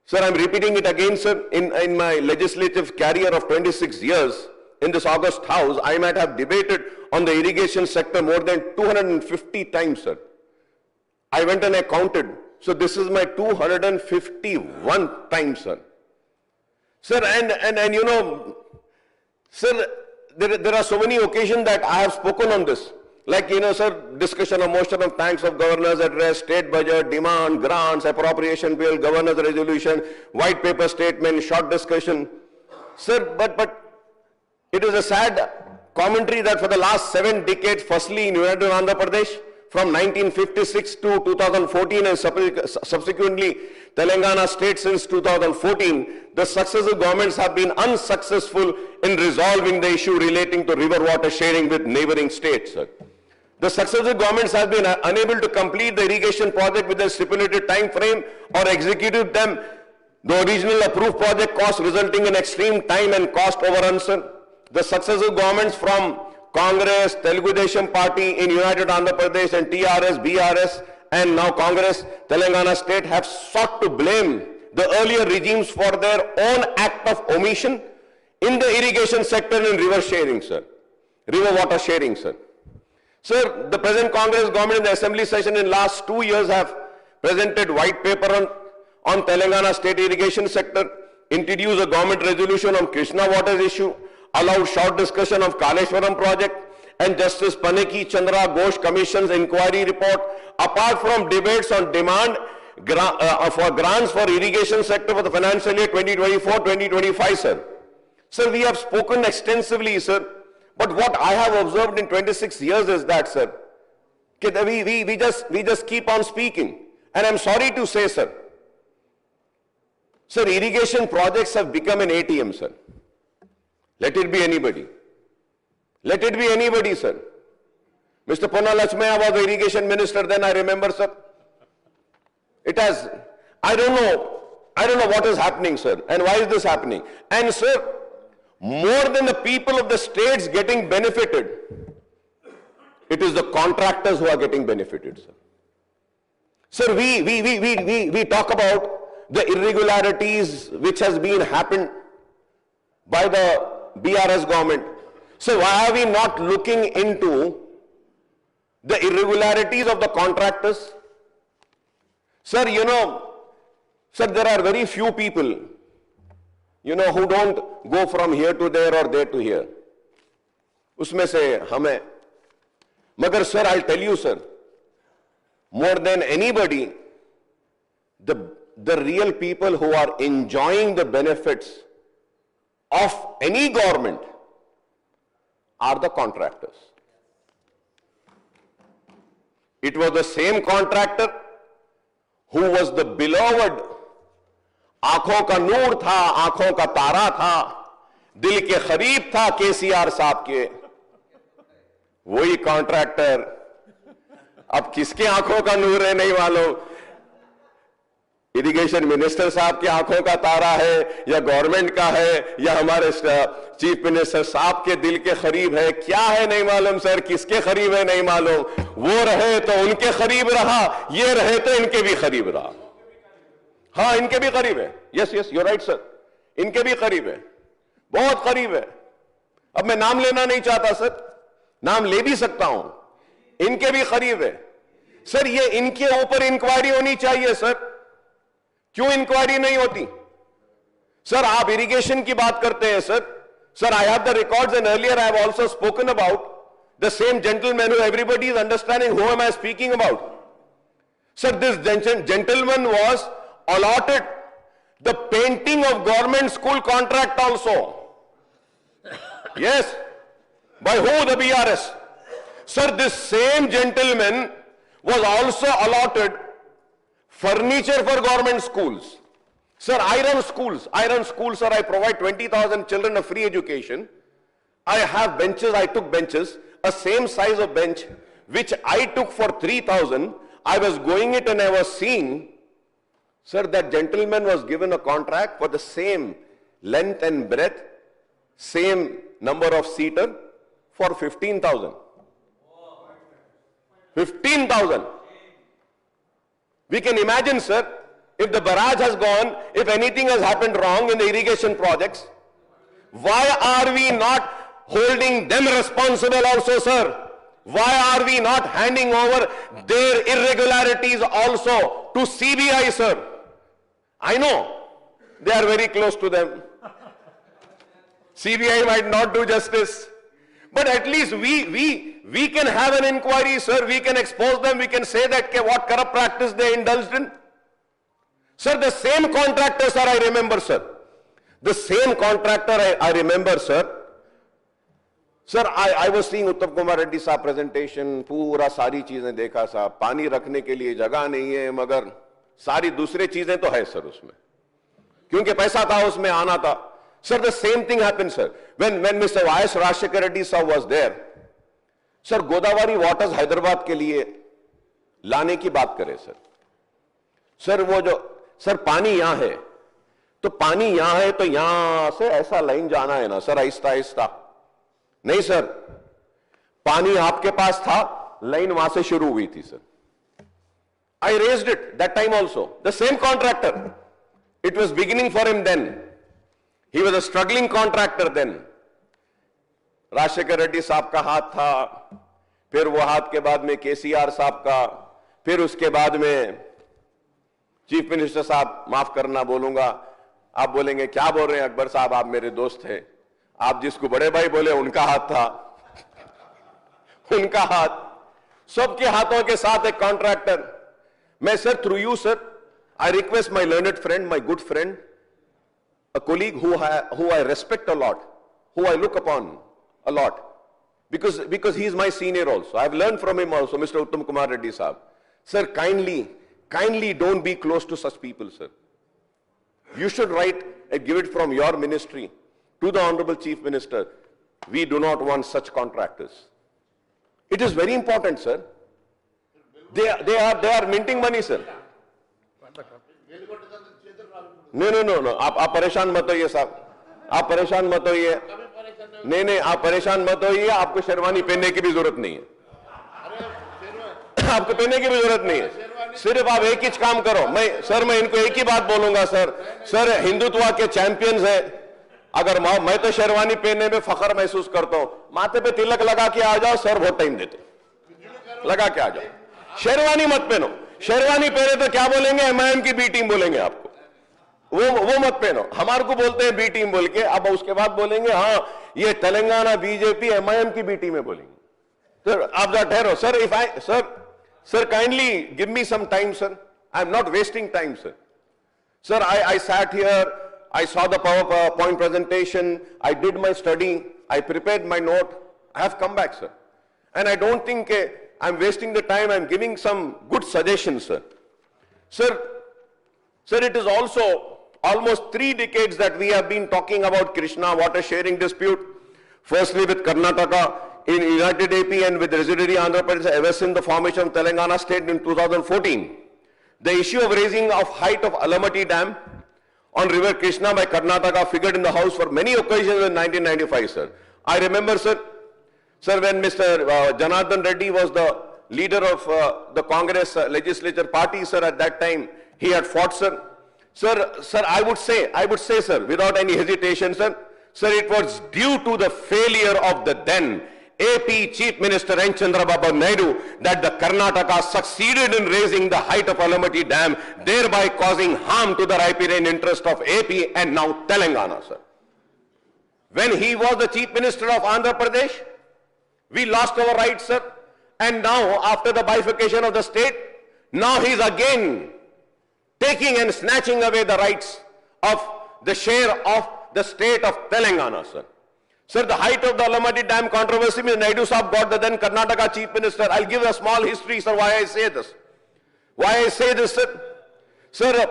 Sir, I'm repeating it again, sir. In my legislative career of 26 years, in this August House, I might have debated on the irrigation sector more than 250 times, sir. I went and I counted. So this is my 251 time, sir. Sir, and you know, sir, there are so many occasions that I have spoken on this. Like, you know, sir, discussion of motion of thanks of governor's address, state budget, demand, grants, appropriation bill, governor's resolution, white paper statement, short discussion. Sir, but it is a sad commentary that for the last 7 decades, firstly in United Andhra Pradesh, from 1956 to 2014 and subsequently Telangana state since 2014, the successive governments have been unsuccessful in resolving the issue relating to river water sharing with neighboring states, sir. The successive governments have been unable to complete the irrigation project with a stipulated time frame or execute them. The original approved project cost resulting in extreme time and cost overruns, sir. The successive governments from Congress, Telugu Desam Party in United Andhra Pradesh and TRS, BRS and now Congress, Telangana state have sought to blame the earlier regimes for their own act of omission in the irrigation sector and river sharing, sir. River water sharing, sir. Sir, the present Congress government in the assembly session in last 2 years have presented white paper on Telangana state irrigation sector, introduced a government resolution on Krishna waters issue, allowed short discussion of Kaleshwaram project and Justice Panaki Chandra Ghosh Commission's inquiry report. Apart from debates on demand for grants for irrigation sector for the financial year 2024-2025, sir. Sir, we have spoken extensively, sir. But what I have observed in 26 years is that, sir, we just keep on speaking. And I'm sorry to say, sir, irrigation projects have become an ATM, sir. Let it be anybody. Let it be anybody, sir. Mr. Ponna Lakshmaya was the irrigation minister then, I remember, sir. It has, I don't know what is happening, sir, and why is this happening. And, sir, more than the people of the states getting benefited, it is the contractors who are getting benefited, sir. Sir, we talk about the irregularities which has been happened by the BRS government. So why are we not looking into the irregularities of the contractors? Sir, you know, sir, there are very few people, you know, who don't go from here to there or there to here. Usme se hame. Magar, sir, I'll tell you, sir, more than anybody, the real people who are enjoying the benefits of any government are the contractors. It was the same contractor who was the beloved, आंखों का नूर था, आंखों का तारा था, दिल के करीब था केसीआर साहब के, वही कॉन्ट्रैक्टर अब किसके आंखों का नूर है नहीं मालूम, इरिगेशन मिनिस्टर साहब की आंखों का तारा है या गवर्नमेंट का है या हमारे चीफ मिनिस्टर साहब के दिल के करीब है, क्या है नहीं मालूम सर, किसके करीब है नहीं मालूम, वो रहे तो उनके करीब रहा, ये रहे तो इनके भी करीब रहा। हाँ, इनके भी करीब है, yes yes you right sir, इनके भी करीब है, बहुत करीब है। अब मैं नाम लेना नहीं चाहता सर, नाम ले भी सकता हूं, इनके भी करीब है सर। ये इनके ऊपर इंक्वायरी होनी चाहिए सर, क्यों इंक्वायरी नहीं होती सर? आप इरिगेशन की बात करते हैं sir. Sir, I have the records and earlier I have also spoken about the same gentleman who everybody is understanding who am I speaking about. Sir, this gentleman was allotted the painting of government school contract also. Yes. By who? The BRS. Sir, this same gentleman was also allotted furniture for government schools. Sir, iron schools, sir, I provide 20,000 children a free education. I have benches, I took benches, a same size of bench, which I took for 3,000. I was going it and I was seeing, sir, that gentleman was given a contract for the same length and breadth, same number of seater for 15,000. 15,000. We can imagine, sir, if the barrage has gone, if anything has happened wrong in the irrigation projects, why are we not holding them responsible also, sir? Why are we not handing over their irregularities also to CBI, sir? I know they are very close to them. CBI might not do justice, but at least we can have an inquiry, sir. We can expose them. We can say that what corrupt practice they indulged in. Sir, the same contractor, sir, I remember, sir. The same contractor, I remember, sir. Sir, I was seeing Uttam Kumar Reddy साहब presentation, पूरा सारी चीजें देखा साहब, पानी रखने के लिए जगह नहीं है, मगर सारी दूसरी चीजें तो है सर उसमें, क्योंकि पैसा था उसमें आना था. Sir, the same thing happened, sir. When Mr. Y.S. Rajshekar Reddy sir was there, sir, Godavari waters Hyderabad के लिए लाने की बात करें, sir. Sir, वो जो सर पानी यहां है, तो पानी यहां है तो यहां से ऐसा लाइन जाना है ना सर, आहिस्ता आहिस्ता. नहीं सर, पानी आपके पास था, लाइन वहां से शुरू हुई थी sir. I raised it that time also. The same contractor. It was beginning for him then. He was a struggling contractor then. Rajashekhar Reddy साहब का हाथ था, फिर वो हाथ के बाद में केसीआर साहब का, फिर उसके बाद में चीफ मिनिस्टर साहब, माफ करना बोलूंगा, आप बोलेंगे क्या बोल रहे हैं अकबर साहब, आप मेरे दोस्त हैं, आप जिसको बड़े भाई बोले उनका हाथ था. उनका हाथ, सबके हाथों के साथ एक कॉन्ट्रैक्टर. मैं sir through you sir, I request my learned friend, my good friend, a colleague who I respect a lot, who I look upon a lot, because he is my senior also. I have learned from him also, Mr. Uttam Kumar Reddy Sahab. Sir, kindly don't be close to such people, sir. You should write and give it from your ministry to the Honorable Chief Minister. We do not want such contractors. It is very important, sir. They are minting money, sir. No. आप परेशान मत होइए साहब, आप परेशान मत होइए. नहीं, आप परेशान मत होइए. आपको शेरवानी पहनने की भी जरूरत नहीं है. आपको पहनने की भी जरूरत नहीं है. सिर्फ आप एक ही काम करो. मैं इनको एक ही बात बोलूंगा सर, हिंदुत्व के चैंपियंस है. अगर मैं तो शेरवानी पहनने में फख्र महसूस करता हूं. माथे पे तिलक लगा के आ जाओ सर, बहुत टाइम देते, लगा के आ जाओ. शेरवानी मत पहनो. शेरवानी पहने तो क्या बोलेंगे, एमआईएम की बी टीम बोलेंगे आपको. वो मत पहनो. हमारे को बोलते हैं बी टीम बोल के, अब उसके बाद बोलेंगे हाँ ये तेलंगाना बीजेपी एमआईएम की बी टीम है बोलेंगे. सर आप जरा ठहरो sir. If I sir kindly give me some time sir. I am not wasting time sir. Sir, I sat here, I saw the PowerPoint presentation, I did my study, I prepared my note, I have come back, sir. And I don't think I'm wasting the time, I'm giving some good suggestions, sir. Sir, it is also almost 3 decades that we have been talking about Krishna water sharing dispute. Firstly with Karnataka in United AP and with residuary Andhra Pradesh ever since the formation of Telangana state in 2014. The issue of raising of height of Alamatti Dam on river Krishna by Karnataka figured in the House for many occasions in 1995, sir. I remember, sir, when Mr. Janardhan Reddy was the leader of the Congress legislature party, sir, at that time, he had fought, sir. Sir, I would say, sir, without any hesitation, sir, it was due to the failure of the then AP Chief Minister N. Chandrababu Naidu that the Karnataka succeeded in raising the height of Alamatti Dam, thereby causing harm to the riparian interest of AP and now Telangana, sir. When he was the Chief Minister of Andhra Pradesh, we lost our rights, sir. And now, after the bifurcation of the state, now he is again taking and snatching away the rights of the share of the state of Telangana, sir. Sir, the height of the Alamatti Dam controversy, Mr. Naidu Sahab got the then Karnataka Chief Minister. I'll give a small history, sir, why I say this. Sir,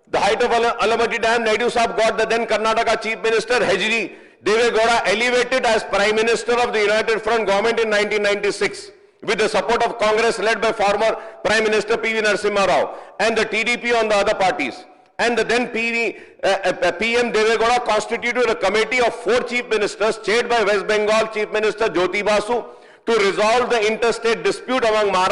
the height of Alamatti Dam, Naidu Sahab got the then Karnataka Chief Minister, H.D. Deve Gowda, elevated as Prime Minister of the United Front government in 1996 with the support of Congress led by former Prime Minister P.V. Narasimha Rao and the TDP on the other parties. And the then PM Deve Gowda constituted a committee of 4 chief ministers chaired by West Bengal Chief Minister Jyoti Basu to resolve the interstate dispute among Maharashtra